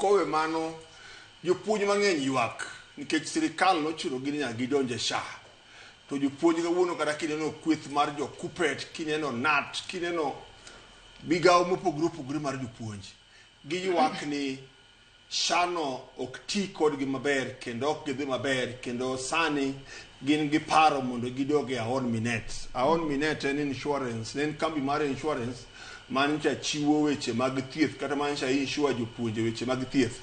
kowe mano jopuonj mang'eny ywak nikech sirikal nochuno gi nyaka gidonje sha. To jopuonj kawuono kata kineno kweth mar jokupet, kineno nat, kineno migawo mopogore opogore mar jopuonj, giywak ni shano ok ti kodgi maber kendo ok gidhi maber, kendo sani gin gi paro mondo gidoge Aon Minet. Aon Minet en insurance, en kambi mar insurance mancha chiwo weche mag thieth kata mancha insure jopuonje weche mag thieth.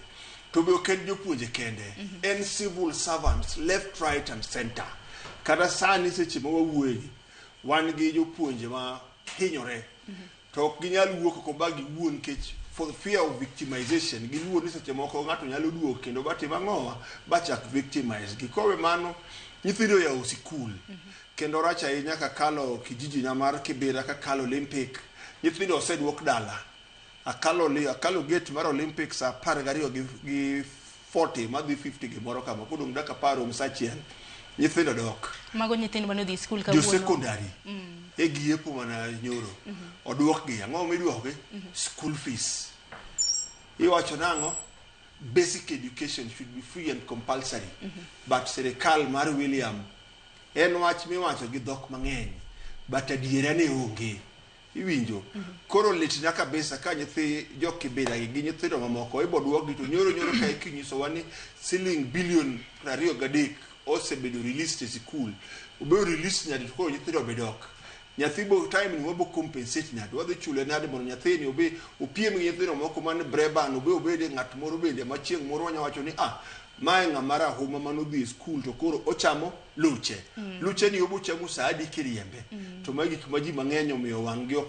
To be ok en jopuonje kende, en civil servants left, right and center. Kata sani seche ma wawuoyi wan gi jopuonje ma hinyore, to ok ginyal wuok ko bagi wuon kech for the fear of victimization. Giluor ni seche moko ng'ato nyalo duogo kendo batimo ang'owa bachak victimize gi. Kowe mano nyithindo yawo sikul kendo rach ahinya ka kalo kijiji na mar Kibera, ka kalo Olympic nyithindo oseduok dala. Akalo gate mar Olympic saa 12 gi 40 madhi 50 gimoro kama, kodong' daka paro msachiel nyithindo dok. Mago nyithindo mano dhi skul ka wuono. Jo secondary. Giepo mana nyoro. Oduok gi. Ang'o miduoke? School fees. Iwacho nang'o? Basic education should be free and compulsory. But sirikal mar William en wach miwacho gi dhok mang'eny, but adiera ne onge. Iwinjo. Koro Litna kabisa ka nyithi jokibera gi nyithindo mamoko ibo duogi to nyoro ka ikinyiso wani siling bilion 23 osebedo released e sikul. Obedo released nyadi to koro nyithindo bedok. Nyathi bo time ni wabo compensate nyadi. Wadhi chule nade mondo nyathi ni obe opiem gi nyithindo moko man breban obede ng'at moro bende ma chieng' moro wanyawacho ni mae ng'amara huma manodhi e skul to koro ochamo luche. Luche ni obo chamo saa adi kiriembe. To magi kuma ji mang'eny omiyo wang' gi